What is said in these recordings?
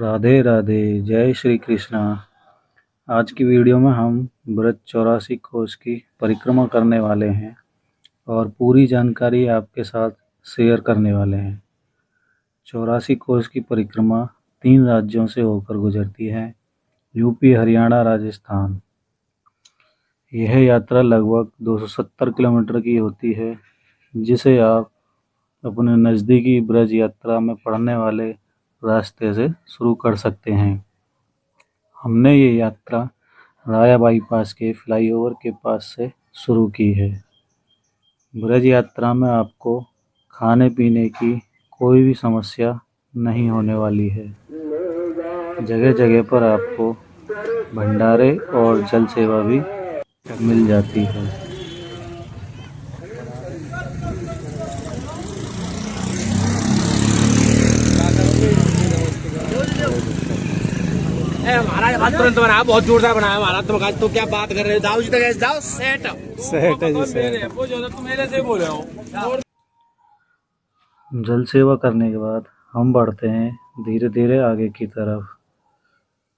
राधे राधे, जय श्री कृष्णा। आज की वीडियो में हम ब्रज 84 कोस की परिक्रमा करने वाले हैं और पूरी जानकारी आपके साथ शेयर करने वाले हैं। 84 कोस की परिक्रमा 3 राज्यों से होकर गुजरती है, यूपी, हरियाणा, राजस्थान। यह यात्रा लगभग 270 किलोमीटर की होती है, जिसे आप अपने नज़दीकी ब्रज यात्रा में पड़ने वाले रास्ते से शुरू कर सकते हैं। हमने ये यात्रा राया बाईपास के फ्लाईओवर के पास से शुरू की है। ब्रज यात्रा में आपको खाने पीने की कोई भी समस्या नहीं होने वाली है। जगह जगह पर आपको भंडारे और जल सेवा भी मिल जाती है। हमारा बात तुरंत बनाया, बहुत जोरदार बनाया हमारा। तुम तो क्या बात कर रहे हो? दाऊ जी तक जाओ, सेट है जी, सेट। तुम मेरे से बोल रहे हो। जल सेवा करने के बाद हम बढ़ते हैं धीरे धीरे आगे की तरफ।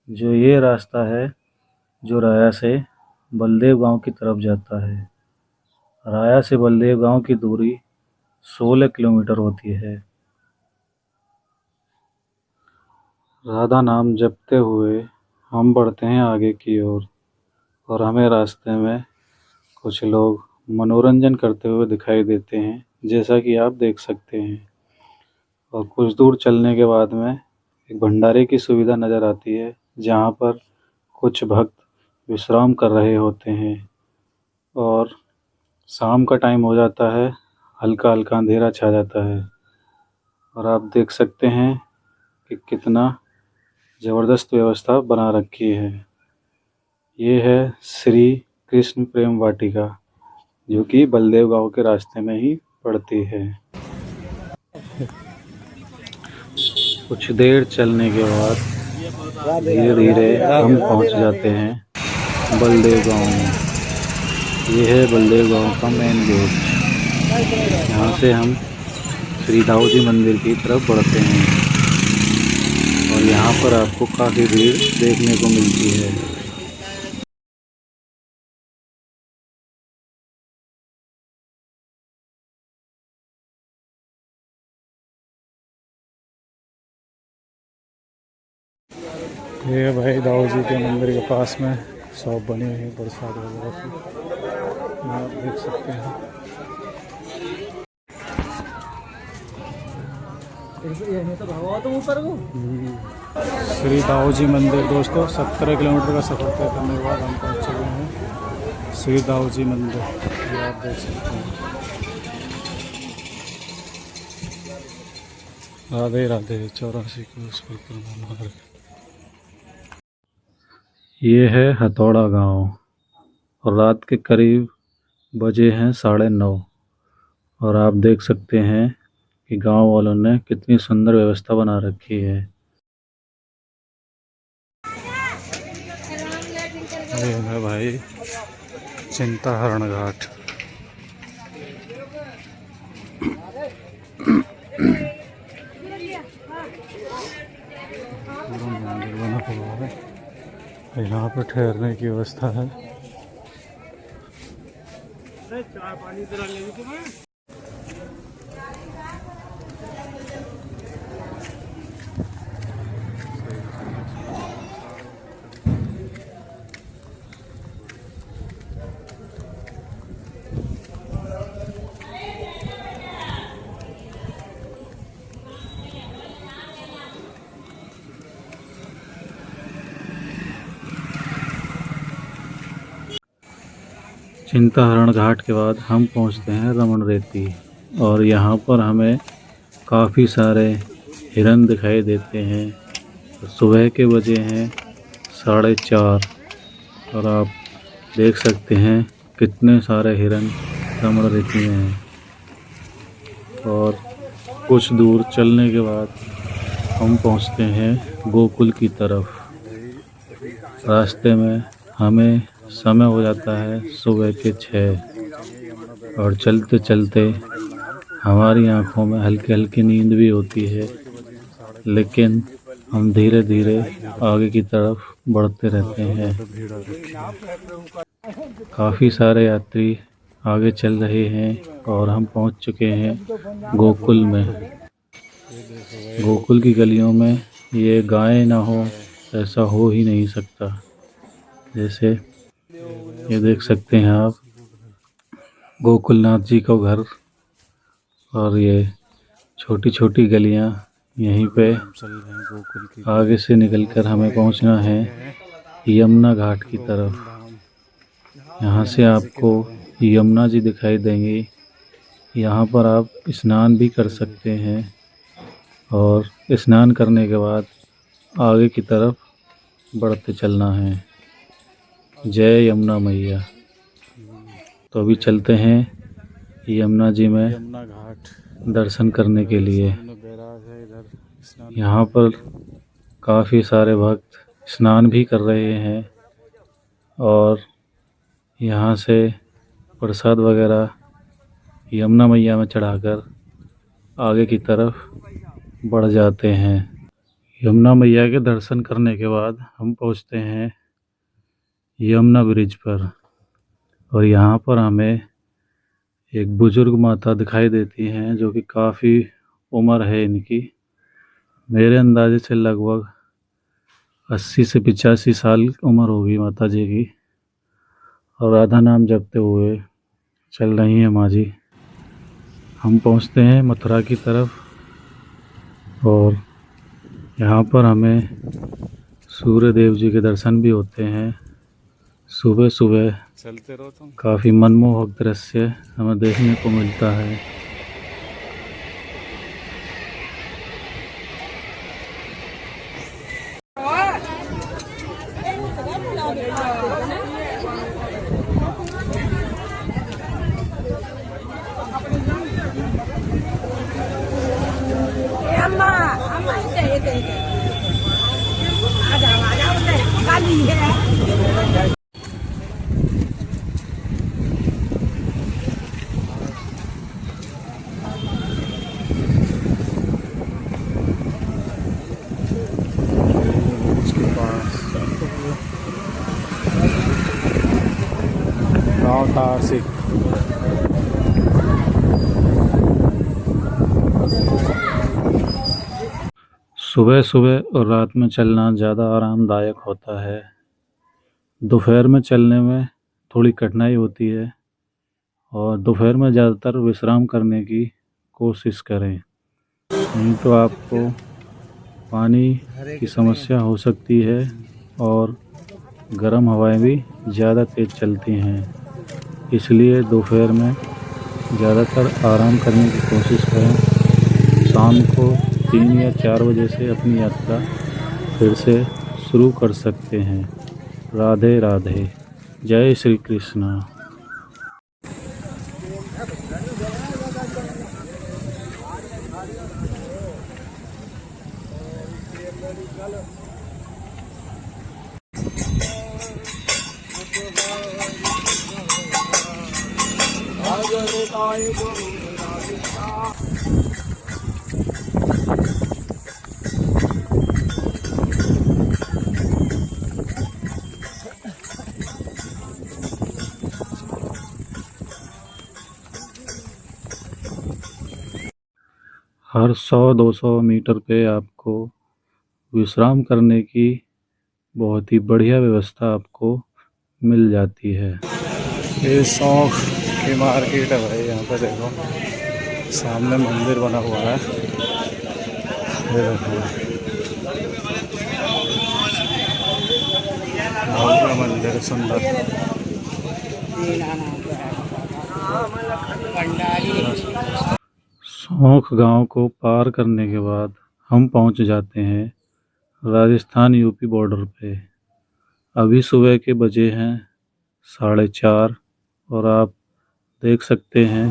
जो ये रास्ता है जो राया से बलदेव गांव की तरफ जाता है। राया से बलदेव गांव की दूरी 16 किलोमीटर होती है। राधा नाम जपते हुए हम बढ़ते हैं आगे की ओर और हमें रास्ते में कुछ लोग मनोरंजन करते हुए दिखाई देते हैं, जैसा कि आप देख सकते हैं। और कुछ दूर चलने के बाद में एक भंडारे की सुविधा नज़र आती है, जहाँ पर कुछ भक्त विश्राम कर रहे होते हैं। और शाम का टाइम हो जाता है, हल्का हल्का अंधेरा छा जाता है और आप देख सकते हैं कि कितना ज़बरदस्त व्यवस्था बना रखी है। ये है श्री कृष्ण प्रेम वाटिका, जो कि बलदेव गांव के रास्ते में ही पड़ती है। कुछ देर चलने के बाद धीरे धीरे हम पहुंच जाते हैं बलदेव गांव में। ये है बलदेव गांव का मेन गेट। यहाँ से हम श्री दाऊ जी मंदिर की तरफ बढ़ते हैं और यहाँ पर आपको काफ़ी भीड़ देखने को मिलती है। ये भाई दाऊ जी के मंदिर के पास में शॉप बनी हुई है प्रसाद वगैरह की, आप देख सकते हैं। श्री दाऊ जी मंदिर दोस्तों, 17 किलोमीटर का सफ़र तय करने के बाद हम पहुँच चुके हैं श्री दाऊ जी मंदिर। ये आप देख सकते हैं। राधे राधे, 84 कोस परिक्रमा मार्ग। ये है हथौड़ा गांव और रात के करीब बजे हैं 9:30 और आप देख सकते हैं कि गांव वालों ने कितनी सुंदर व्यवस्था बना रखी है। ये है भाई चिंताहरण घाट। मंदिर बना हुआ है, यहाँ पर ठहरने की व्यवस्था है। चिंताहरण घाट के बाद हम पहुंचते हैं रमन रेती और यहाँ पर हमें काफ़ी सारे हिरन दिखाई देते हैं। सुबह के बजे हैं 4:30 और आप देख सकते हैं कितने सारे हिरन रमन रेती में हैं। और कुछ दूर चलने के बाद हम पहुंचते हैं गोकुल की तरफ। रास्ते में हमें समय हो जाता है सुबह के 6 और चलते चलते हमारी आंखों में हल्की हल्की नींद भी होती है, लेकिन हम धीरे धीरे आगे की तरफ बढ़ते रहते हैं। काफ़ी सारे यात्री आगे चल रहे हैं और हम पहुंच चुके हैं गोकुल में। गोकुल की गलियों में ये गायें ना हो ऐसा हो ही नहीं सकता। जैसे ये देख सकते हैं आप, गोकुलनाथ जी का घर और ये छोटी छोटी गलियां। यहीं पे आगे से निकलकर हमें पहुंचना है यमुना घाट की तरफ। यहाँ से आपको यमुना जी दिखाई देंगी। यहाँ पर आप स्नान भी कर सकते हैं और स्नान करने के बाद आगे की तरफ बढ़ते चलना है। जय यमुना मैया। तो अभी चलते हैं यमुना जी में यमुना घाट दर्शन करने के लिए। बैराज है इधर, स्नान यहाँ पर काफ़ी सारे भक्त स्नान भी कर रहे हैं और यहाँ से प्रसाद वगैरह यमुना मैया में चढ़ाकर आगे की तरफ बढ़ जाते हैं। यमुना मैया के दर्शन करने के बाद हम पहुँचते हैं यमुना ब्रिज पर और यहाँ पर हमें एक बुजुर्ग माता दिखाई देती हैं जो कि काफ़ी उम्र है इनकी। मेरे अंदाजे से लगभग 80 से 85 साल उम्र होगी माता जी की और राधा नाम जपते हुए चल रही हैं माँ जी। हम पहुँचते हैं मथुरा की तरफ और यहाँ पर हमें सूर्य देव जी के दर्शन भी होते हैं। सुबह सुबह चलते रहो तुम। काफ़ी मनमोहक दृश्य हमें देखने को मिलता है। उसके पास गाँव तारसी। सुबह सुबह और रात में चलना ज़्यादा आरामदायक होता है। दोपहर में चलने में थोड़ी कठिनाई होती है और दोपहर में ज़्यादातर विश्राम करने की कोशिश करें, नहीं तो आपको पानी की समस्या हो सकती है और गर्म हवाएं भी ज़्यादा तेज़ चलती हैं। इसलिए दोपहर में ज़्यादातर आराम करने की कोशिश करें। शाम को 3 या 4 बजे से अपनी यात्रा फिर से शुरू कर सकते हैं। राधे राधे। जय श्री कृष्णा। हर 100-200 मीटर पे आपको विश्राम करने की बहुत ही बढ़िया व्यवस्था आपको मिल जाती है। ये शौक की मार्केट है भाई। यहाँ पे देखो सामने मंदिर बना हुआ है। ये देखो बहुत बड़ा मंदिर है, सुंदर। सौंख गांव को पार करने के बाद हम पहुंच जाते हैं राजस्थान यूपी बॉर्डर पे। अभी सुबह के बजे हैं 4:30 और आप देख सकते हैं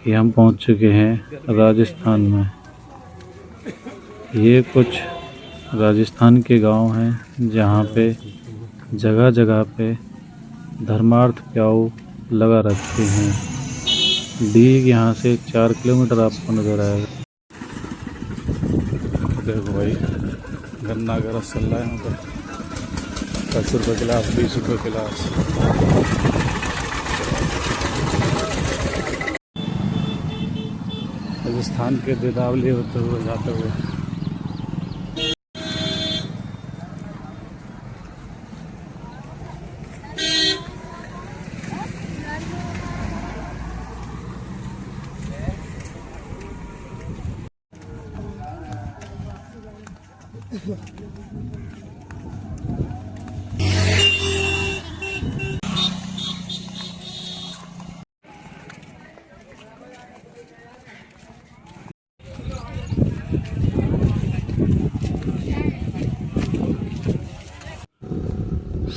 कि हम पहुंच चुके हैं राजस्थान में। ये कुछ राजस्थान के गांव हैं जहां पे जगह जगह पे धर्मार्थ प्याऊ लगा रखते हैं। डीग यहाँ से 4 किलोमीटर आपको नज़र आएगा। देखो भाई गन्ना का रस चल रहा है यहाँ पर। 10 रुपये गिलास, 20 रुपये गिलास। राजस्थान के दीदावली होते हुए जाते हुए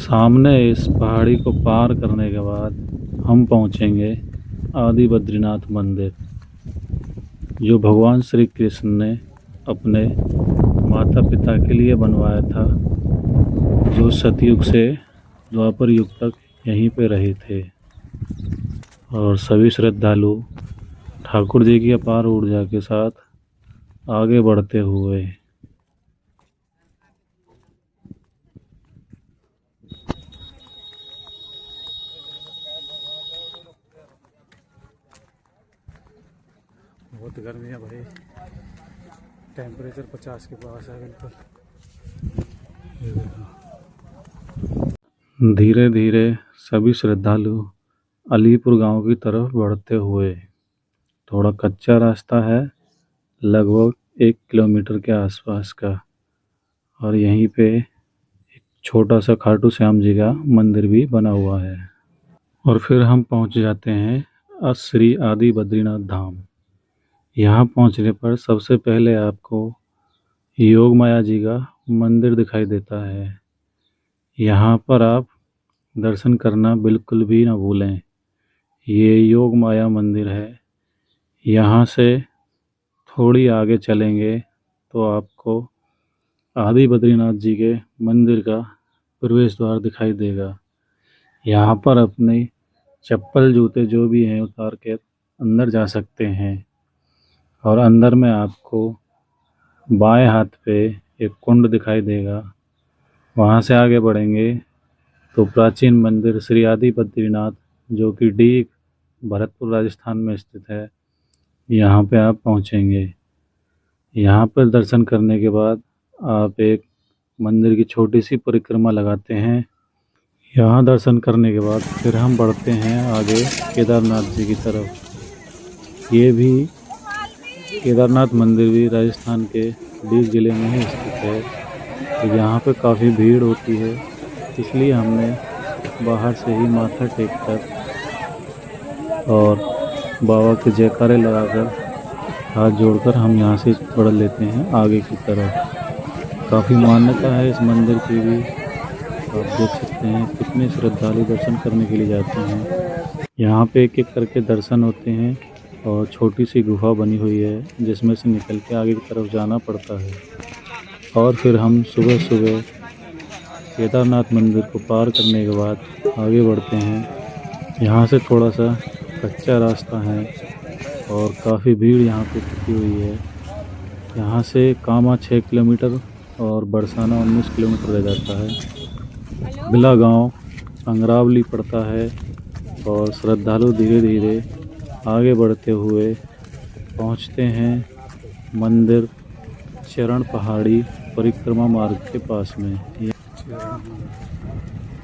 सामने इस पहाड़ी को पार करने के बाद हम पहुंचेंगे आदि बद्रीनाथ मंदिर, जो भगवान श्री कृष्ण ने अपने माता पिता के लिए बनवाया था, जो सतयुग से द्वापर युग तक यहीं पे रहे थे। और सभी श्रद्धालु ठाकुर जी की अपार ऊर्जा के साथ आगे बढ़ते हुए बहुत गर्मी है भाई, टेम्परेचर 50 के पास है बिल्कुल। धीरे धीरे सभी श्रद्धालु अलीपुर गांव की तरफ बढ़ते हुए, थोड़ा कच्चा रास्ता है, लगभग 1 किलोमीटर के आसपास का, और यहीं पे एक छोटा सा खाटू श्याम जी का मंदिर भी बना हुआ है। और फिर हम पहुंच जाते हैं श्री आदि बद्रीनाथ धाम। यहाँ पहुंचने पर सबसे पहले आपको योग माया जी का मंदिर दिखाई देता है। यहाँ पर आप दर्शन करना बिल्कुल भी ना भूलें। ये योग माया मंदिर है। यहाँ से थोड़ी आगे चलेंगे तो आपको आदि बद्रीनाथ जी के मंदिर का प्रवेश द्वार दिखाई देगा। यहाँ पर अपने चप्पल जूते जो भी हैं उतार के अंदर जा सकते हैं। और अंदर में आपको बाएं हाथ पे एक कुंड दिखाई देगा। वहाँ से आगे बढ़ेंगे तो प्राचीन मंदिर श्री आदि बद्रीनाथ, जो कि डीग भरतपुर राजस्थान में स्थित है, यहाँ पे आप पहुँचेंगे। यहाँ पर दर्शन करने के बाद आप एक मंदिर की छोटी सी परिक्रमा लगाते हैं। यहाँ दर्शन करने के बाद फिर हम बढ़ते हैं आगे केदारनाथ जी की तरफ। ये भी केदारनाथ मंदिर भी राजस्थान के डीग ज़िले में ही स्थित है। तो यहाँ पे काफ़ी भीड़ होती है, इसलिए हमने बाहर से ही माथा टेक कर और बाबा के जयकारे लगाकर हाथ जोड़कर हम यहाँ से बढ़ लेते हैं आगे की तरफ। काफ़ी मान्यता है इस मंदिर की भी। आप देख सकते हैं कितने श्रद्धालु दर्शन करने के लिए जाते हैं। यहाँ पे एक एक करके दर्शन होते हैं और छोटी सी गुफा बनी हुई है जिसमें से निकल के आगे की तरफ जाना पड़ता है। और फिर हम सुबह सुबह केदारनाथ मंदिर को पार करने के बाद आगे बढ़ते हैं। यहाँ से थोड़ा सा कच्चा रास्ता है और काफ़ी भीड़ यहाँ पे टिकी हुई है। यहाँ से कामा 6 किलोमीटर और बरसाना 19 किलोमीटर रह जाता है। बिला गांव अंगरावली पड़ता है। और श्रद्धालु धीरे धीरे आगे बढ़ते हुए पहुँचते हैं मंदिर चरण पहाड़ी परिक्रमा मार्ग के पास में।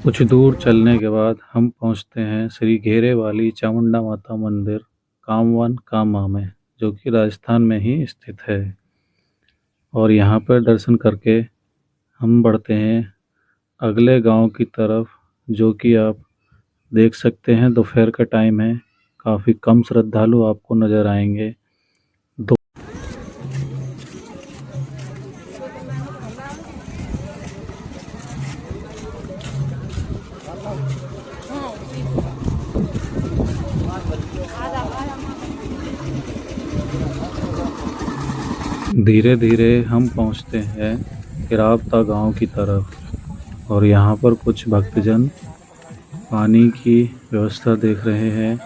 कुछ दूर चलने के बाद हम पहुंचते हैं श्री घेरे वाली चामुंडा माता मंदिर कामवान कामा में, जो कि राजस्थान में ही स्थित है। और यहाँ पर दर्शन करके हम बढ़ते हैं अगले गांव की तरफ, जो कि आप देख सकते हैं दोपहर का टाइम है, काफ़ी कम श्रद्धालु आपको नज़र आएंगे। धीरे धीरे हम पहुंचते हैं किरावता गांव की तरफ। और यहाँ पर कुछ भक्तजन पानी की व्यवस्था देख रहे हैं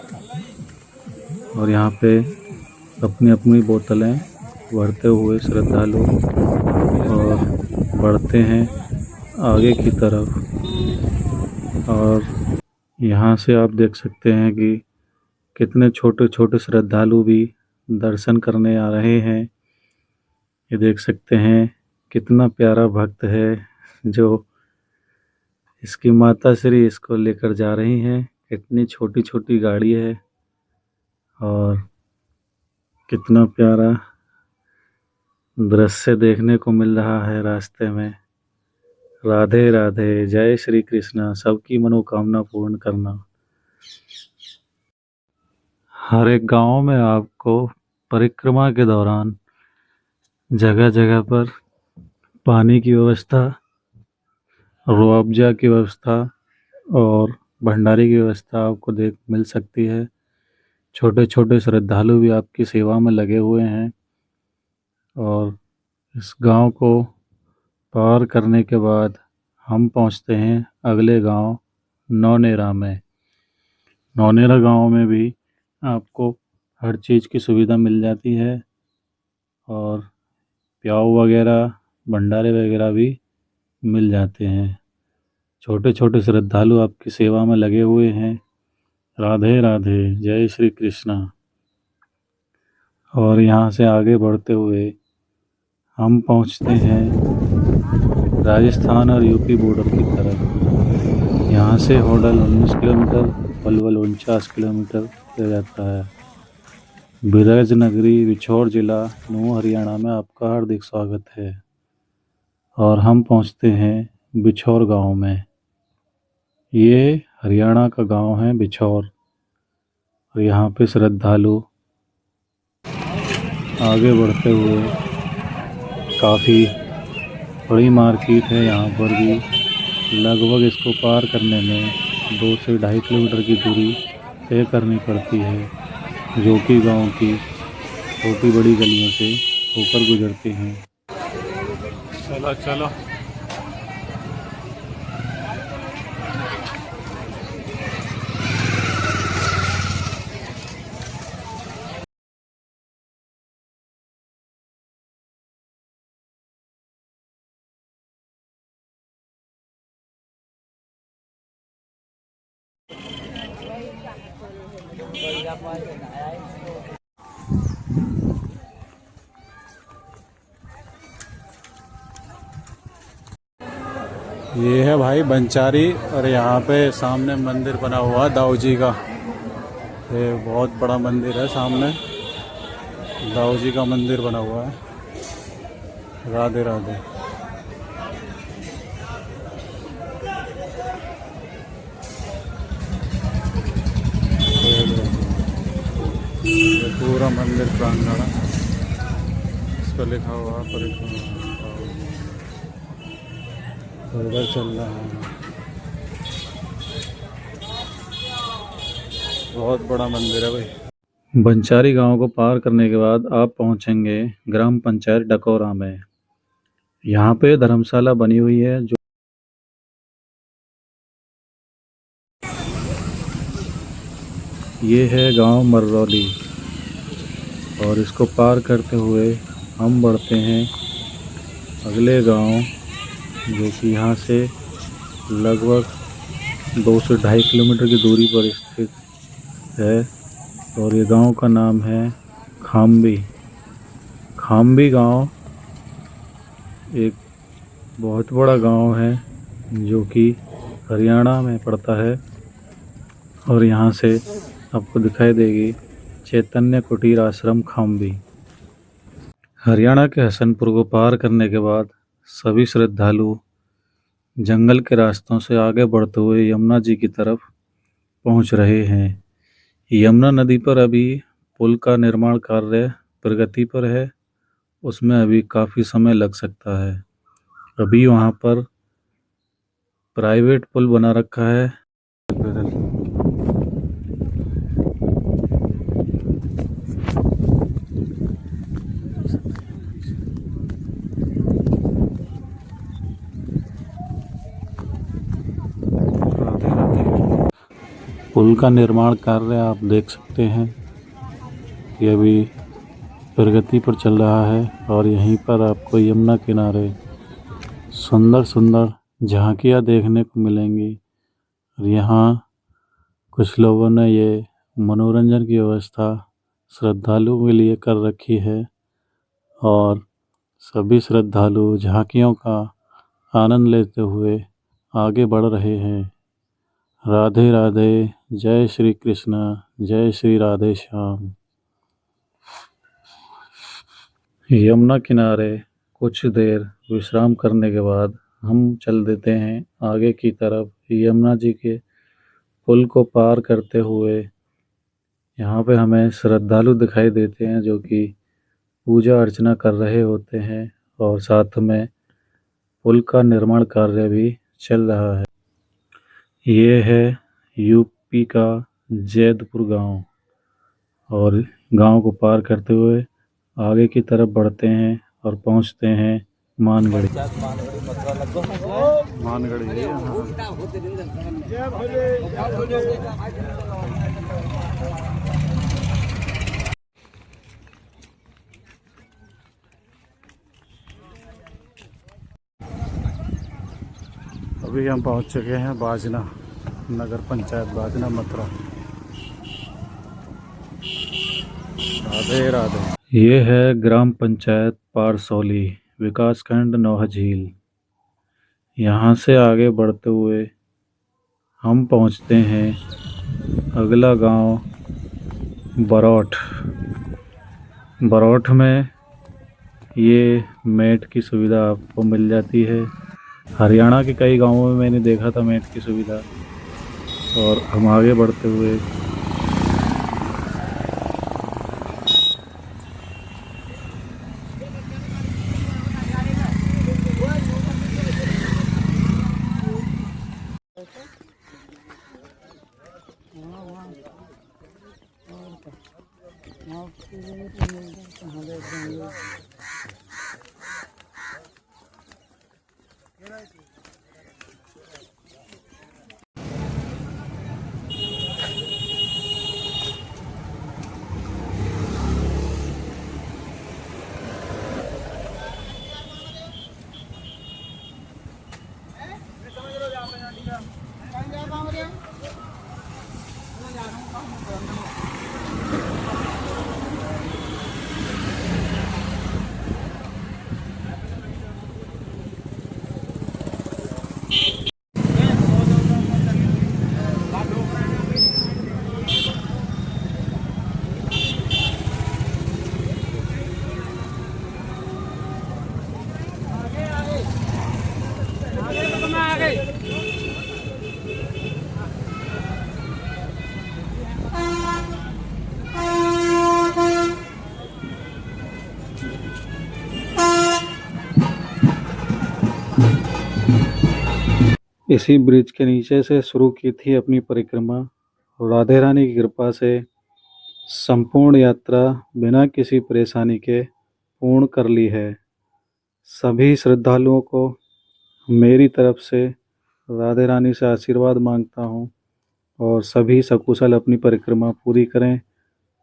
और यहाँ पे अपनी अपनी बोतलें भरते हुए श्रद्धालु और बढ़ते हैं आगे की तरफ। और यहाँ से आप देख सकते हैं कि कितने छोटे छोटे श्रद्धालु भी दर्शन करने आ रहे हैं। ये देख सकते हैं कितना प्यारा भक्त है जो इसकी माता श्री इसको लेकर जा रही हैं। कितनी छोटी छोटी गाड़ी है और कितना प्यारा दृश्य देखने को मिल रहा है रास्ते में। राधे राधे, जय श्री कृष्णा। सबकी मनोकामना पूर्ण करना। हर एक गांव में आपको परिक्रमा के दौरान जगह जगह पर पानी की व्यवस्था, रुअफ़ज़ा की व्यवस्था और भंडारे की व्यवस्था आपको मिल सकती है। छोटे छोटे श्रद्धालु भी आपकी सेवा में लगे हुए हैं। और इस गांव को पार करने के बाद हम पहुंचते हैं अगले गांव नौनेरा में। नौनेरा गांव में भी आपको हर चीज़ की सुविधा मिल जाती है और प्याऊ वगैरह, भंडारे वगैरह भी मिल जाते हैं। छोटे छोटे श्रद्धालु आपकी सेवा में लगे हुए हैं। राधे राधे, जय श्री कृष्णा। और यहाँ से आगे बढ़ते हुए हम पहुँचते हैं राजस्थान और यूपी बॉर्डर की तरफ। यहाँ से होडल 19 किलोमीटर, पलवल 49 किलोमीटर रह जाता है। बिरज नगरी, बिछौर जिला, नूंह, हरियाणा में आपका हार्दिक स्वागत है। और हम पहुँचते हैं बिछौर गांव में। ये हरियाणा का गांव है बिछौर। और यहाँ पे श्रद्धालु आगे बढ़ते हुए, काफ़ी बड़ी मार्केट है यहाँ पर भी। लगभग इसको पार करने में 2 से 2.5 किलोमीटर की दूरी तय करनी पड़ती है, जो कि गांव की छोटी बड़ी गलियों से होकर गुजरती हैं। चलो चलो। ये है भाई बंचारी। और यहाँ पे सामने मंदिर बना हुआ है दाऊ जी का। ये बहुत बड़ा मंदिर है, सामने दाऊ जी का मंदिर बना हुआ है। राधे राधे। ये पूरा मंदिर प्रांगण, इस पर लिखा हुआ परिक्रमा उधर चल रहा है। बहुत बड़ा मंदिर है भाई। बंचारी गांव को पार करने के बाद आप पहुंचेंगे ग्राम पंचायत डकोरा में। यहाँ पे धर्मशाला बनी हुई है। जो ये है गांव मररौली। और इसको पार करते हुए हम बढ़ते हैं अगले गांव, जो कि यहाँ से लगभग 2 से 2.5 किलोमीटर की दूरी पर स्थित है। और ये गांव का नाम है खाम्बी। खाम्बी गांव एक बहुत बड़ा गांव है, जो कि हरियाणा में पड़ता है। और यहाँ से आपको दिखाई देगी चैतन्य कुटीर आश्रम खाम्बी। हरियाणा के हसनपुर को पार करने के बाद सभी श्रद्धालु जंगल के रास्तों से आगे बढ़ते हुए यमुना जी की तरफ पहुंच रहे हैं। यमुना नदी पर अभी पुल का निर्माण कार्य प्रगति पर है। उसमें अभी काफ़ी समय लग सकता है। अभी वहां पर प्राइवेट पुल बना रखा है। पुल का निर्माण कार्य आप देख सकते हैं, ये अभी प्रगति पर चल रहा है। और यहीं पर आपको यमुना किनारे सुंदर सुंदर झांकियाँ देखने को मिलेंगी। और यहाँ कुछ लोगों ने ये मनोरंजन की व्यवस्था श्रद्धालुओं के लिए कर रखी है और सभी श्रद्धालु झांकियों का आनंद लेते हुए आगे बढ़ रहे हैं। राधे राधे, जय श्री कृष्ण, जय श्री राधे श्याम। यमुना किनारे कुछ देर विश्राम करने के बाद हम चल देते हैं आगे की तरफ। यमुना जी के पुल को पार करते हुए यहाँ पे हमें श्रद्धालु दिखाई देते हैं जो कि पूजा अर्चना कर रहे होते हैं और साथ में पुल का निर्माण कार्य भी चल रहा है। ये है यूपी का जैदपुर गांव और गांव को पार करते हुए आगे की तरफ बढ़ते हैं और पहुंचते हैं मानगढ़ी। मानगढ़ी है यहाँ। अभी हम पहुंच चुके हैं बाजना नगर पंचायत बाजना मथुरा। राधे राधे। ये है ग्राम पंचायत पारसौली, विकासखंड नौहा झील। यहाँ से आगे बढ़ते हुए हम पहुँचते हैं अगला गांव बरौठ। बरौठ में ये मेट की सुविधा आपको मिल जाती है। हरियाणा के कई गांवों में मैंने देखा था मेट की सुविधा। और हम आगे बढ़ते हुए इसी ब्रिज के नीचे से शुरू की थी अपनी परिक्रमा। राधे रानी की कृपा से संपूर्ण यात्रा बिना किसी परेशानी के पूर्ण कर ली है। सभी श्रद्धालुओं को मेरी तरफ से राधे रानी से आशीर्वाद मांगता हूँ और सभी सकुशल अपनी परिक्रमा पूरी करें।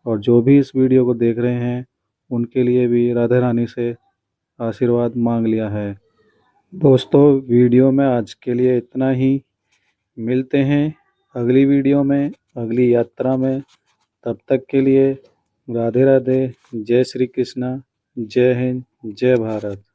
और जो भी इस वीडियो को देख रहे हैं उनके लिए भी राधे रानी से आशीर्वाद मांग लिया है। दोस्तों, वीडियो में आज के लिए इतना ही। मिलते हैं अगली वीडियो में, अगली यात्रा में। तब तक के लिए राधे राधे, जय श्री कृष्णा, जय हिंद, जय भारत।